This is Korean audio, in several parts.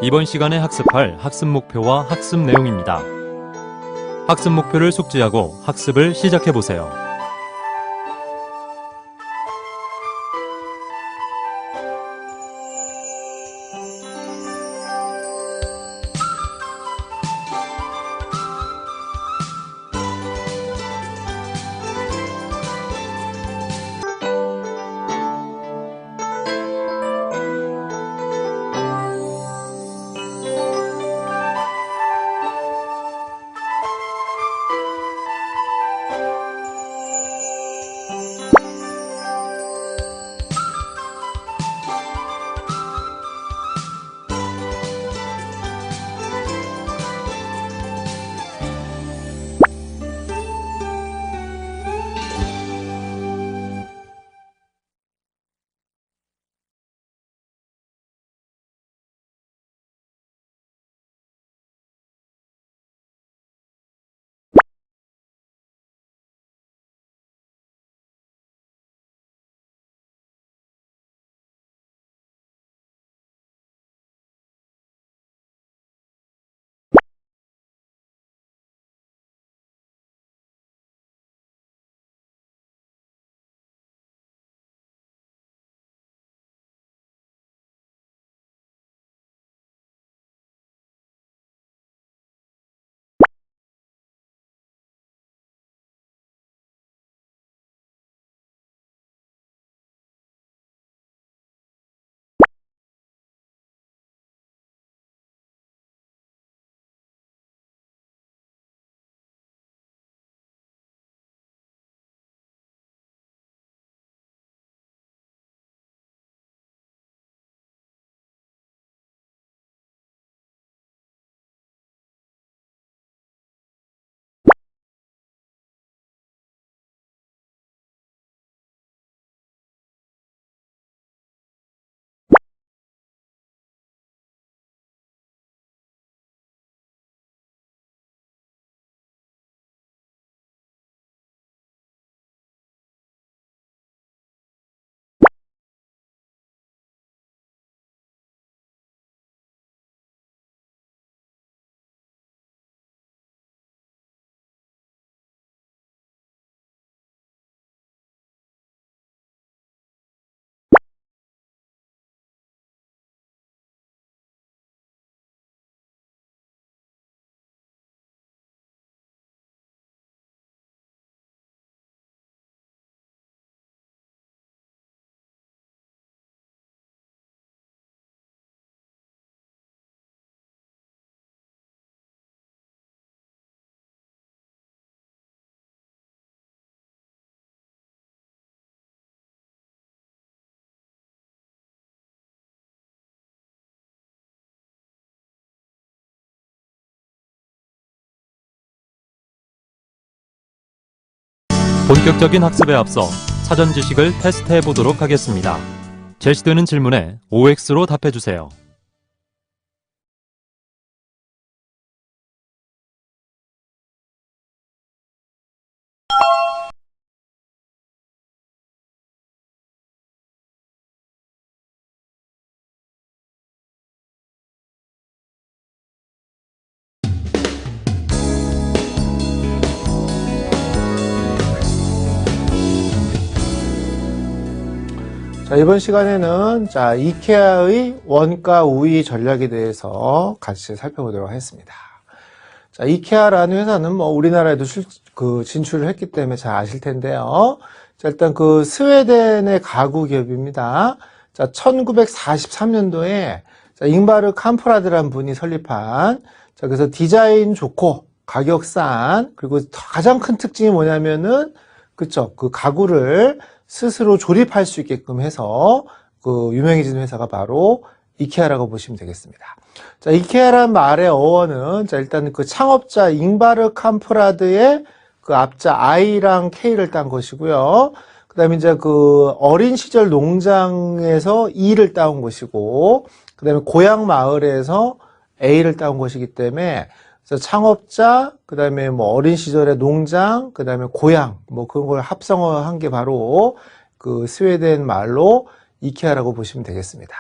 이번 시간에 학습할 학습 목표와 학습 내용입니다. 학습 목표를 숙지하고 학습을 시작해보세요. 본격적인 학습에 앞서 사전 지식을 테스트해 보도록 하겠습니다. 제시되는 질문에 OX로 답해주세요. 자, 이번 시간에는 이케아의 원가 우위 전략에 대해서 같이 살펴보도록 하겠습니다. 자, 이케아라는 회사는 우리나라에도 진출을 했기 때문에 잘 아실 텐데요. 자, 일단 스웨덴의 가구 기업입니다. 자, 1943년도에 잉바르 캄프라드라는 분이 설립한, 자, 그래서 디자인 좋고 가격 싼, 그리고 가장 큰 특징이 뭐냐면은, 그쵸, 가구를 스스로 조립할 수 있게끔 해서 유명해진 회사가 바로 이케아라고 보시면 되겠습니다. 자, 이케아란 말의 어원은 일단 창업자 잉바르 캄프라드의 앞자 I랑 K를 딴 것이고요. 그 다음에 이제 어린 시절 농장에서 E를 따온 것이고, 그 다음에 고향 마을에서 A를 따온 것이기 때문에, 그래서 창업자, 그 다음에 어린 시절의 농장, 그 다음에 고향, 그런 걸 합성한 게 바로 스웨덴 말로 이케아라고 보시면 되겠습니다.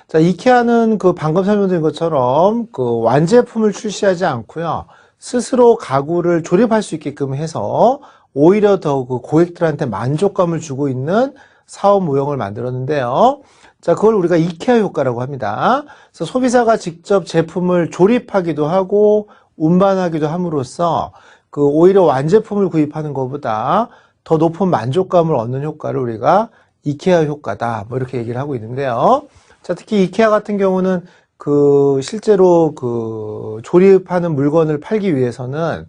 자, 이케아는 그 방금 설명드린 것처럼 그 완제품을 출시하지 않고요. 스스로 가구를 조립할 수 있게끔 해서 오히려 더 그 고객들한테 만족감을 주고 있는 사업 모형을 만들었는데요. 자, 그걸 우리가 이케아 효과라고 합니다. 그래서 소비자가 직접 제품을 조립하기도 하고 운반하기도 함으로써 그 오히려 완제품을 구입하는 것보다 더 높은 만족감을 얻는 효과를 우리가 이케아 효과다. 뭐 이렇게 얘기를 하고 있는데요. 자, 특히 이케아 같은 경우는 그 실제로 그 조립하는 물건을 팔기 위해서는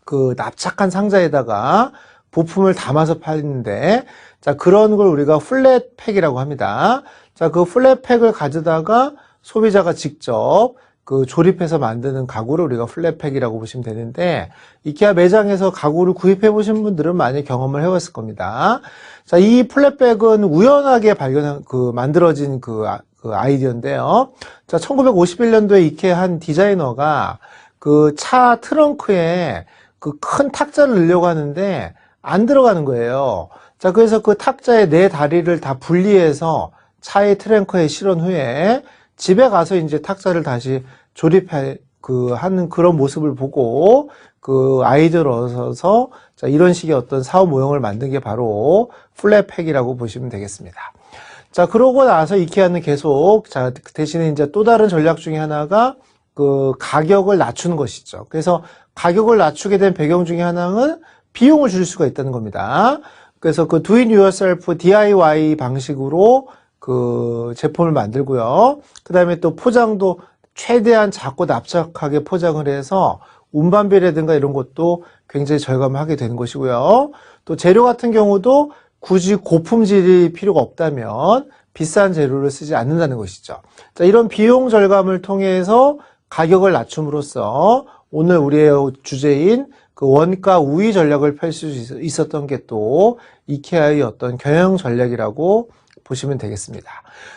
그 납작한 상자에다가 부품을 담아서 팔는데, 자, 그런 걸 우리가 플랫팩이라고 합니다. 자, 그 플랫팩을 가져다가 소비자가 직접 그 조립해서 만드는 가구를 우리가 플랫팩이라고 보시면 되는데, 이케아 매장에서 가구를 구입해 보신 분들은 많이 경험을 해봤을 겁니다. 자, 이 플랫백은 우연하게 만들어진 그 아이디어인데요. 자, 1951년도에 이케아 한 디자이너가 그 차 트렁크에 그 큰 탁자를 넣으려고 하는데 안 들어가는 거예요. 자, 그래서 그 탁자의 네 다리를 다 분리해서 차의 트렁크에 실은 후에 집에 가서 이제 탁자를 다시 하는 그런 모습을 보고 그 아이디어를 얻어서 자, 이런 식의 어떤 사업 모형을 만든 게 바로 플랫팩이라고 보시면 되겠습니다. 자, 그러고 나서 이케아는 계속, 자, 대신에 이제 또 다른 전략 중에 하나가 그 가격을 낮추는 것이죠. 그래서 가격을 낮추게 된 배경 중에 하나는 비용을 줄일 수가 있다는 겁니다. 그래서 그 do it yourself DIY 방식으로 그 제품을 만들고요. 그 다음에 또 포장도 최대한 작고 납작하게 포장을 해서 운반비라든가 이런 것도 굉장히 절감하게 되는 것이고요. 또 재료 같은 경우도 굳이 고품질이 필요가 없다면 비싼 재료를 쓰지 않는다는 것이죠. 자, 이런 비용 절감을 통해서 가격을 낮춤으로써 오늘 우리의 주제인 그 원가 우위 전략을 펼 수 있었던 게 또 이케아의 어떤 경영 전략이라고 보시면 되겠습니다.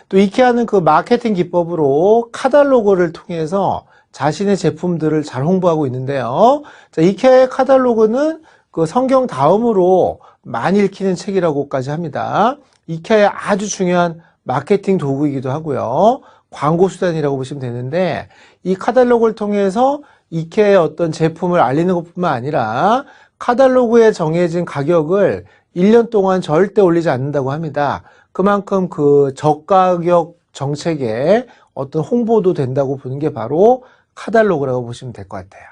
또 이케아는 그 마케팅 기법으로 카탈로그를 통해서 자신의 제품들을 잘 홍보하고 있는데요. 자, 이케아의 카탈로그는 그 성경 다음으로 많이 읽히는 책이라고까지 합니다. 이케아의 아주 중요한 마케팅 도구이기도 하고요. 광고 수단이라고 보시면 되는데 이 카탈로그를 통해서 이케아의 어떤 제품을 알리는 것뿐만 아니라 카탈로그에 정해진 가격을 1년 동안 절대 올리지 않는다고 합니다. 그만큼 그 저가격 정책에 어떤 홍보도 된다고 보는 게 바로 카탈로그라고 보시면 될 것 같아요.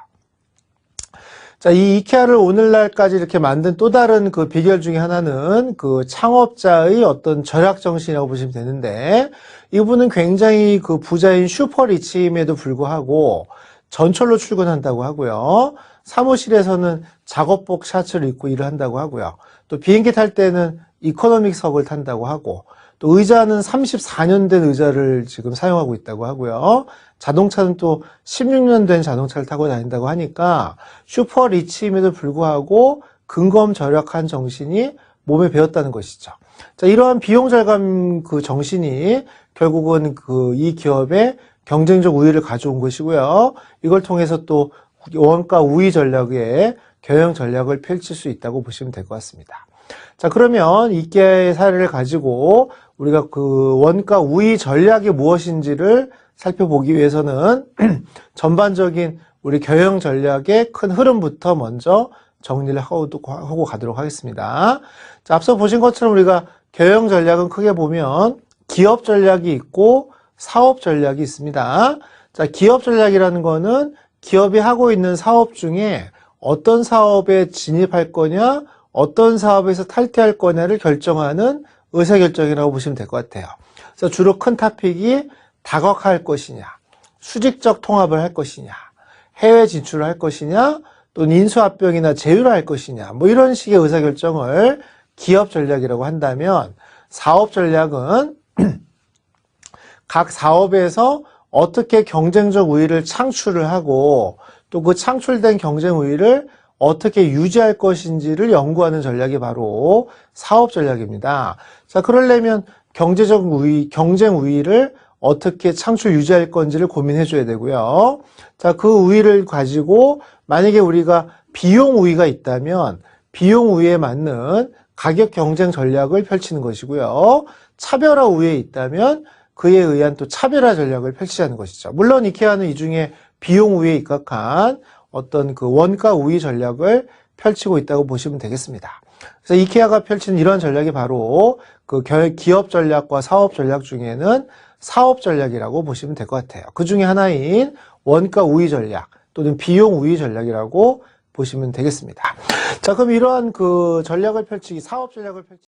자, 이 이케아를 오늘날까지 이렇게 만든 또 다른 그 비결 중에 하나는 그 창업자의 어떤 절약 정신이라고 보시면 되는데, 이분은 굉장히 그 부자인 슈퍼리치임에도 불구하고 전철로 출근한다고 하고요. 사무실에서는 작업복 셔츠를 입고 일을 한다고 하고요. 또 비행기 탈 때는 이코노믹석을 탄다고 하고, 또 의자는 34년 된 의자를 지금 사용하고 있다고 하고요. 자동차는 또 16년 된 자동차를 타고 다닌다고 하니까 슈퍼 리치임에도 불구하고 근검 절약한 정신이 몸에 배었다는 것이죠. 자, 이러한 비용 절감 그 정신이 결국은 그 이 기업의 경쟁적 우위를 가져온 것이고요. 이걸 통해서 또 원가 우위 전략의 경영 전략을 펼칠 수 있다고 보시면 될 것 같습니다. 자, 그러면 이케아의 사례를 가지고 우리가 그 원가 우위 전략이 무엇인지를 살펴보기 위해서는 전반적인 우리 경영 전략의 큰 흐름부터 먼저 정리를 하고 가도록 하겠습니다. 자, 앞서 보신 것처럼 우리가 경영 전략은 크게 보면 기업 전략이 있고 사업 전략이 있습니다. 자, 기업 전략이라는 거는 기업이 하고 있는 사업 중에 어떤 사업에 진입할 거냐, 어떤 사업에서 탈퇴할 거냐를 결정하는 의사결정이라고 보시면 될 것 같아요. 그래서 주로 큰 토픽이 다각화할 것이냐, 수직적 통합을 할 것이냐, 해외 진출을 할 것이냐, 또는 인수합병이나 제휴를 할 것이냐, 뭐 이런 식의 의사결정을 기업 전략이라고 한다면, 사업 전략은 각 사업에서 어떻게 경쟁적 우위를 창출을 하고 또 그 창출된 경쟁 우위를 어떻게 유지할 것인지를 연구하는 전략이 바로 사업 전략입니다. 자, 그러려면 경제적 우위, 경쟁 우위를 어떻게 창출 유지할 건지를 고민해 줘야 되고요. 자, 그 우위를 가지고 만약에 우리가 비용 우위가 있다면 비용 우위에 맞는 가격 경쟁 전략을 펼치는 것이고요. 차별화 우위에 있다면 그에 의한 또 차별화 전략을 펼치자는 것이죠. 물론 이케아는 이 중에 비용 우위에 입각한 어떤 그 원가 우위 전략을 펼치고 있다고 보시면 되겠습니다. 그래서 이케아가 펼치는 이런 전략이 바로 그 기업 전략과 사업 전략 중에는 사업 전략이라고 보시면 될 것 같아요. 그 중에 하나인 원가 우위 전략 또는 비용 우위 전략이라고 보시면 되겠습니다. 자, 그럼 이러한 그 전략을 펼치기, 사업 전략을 펼치기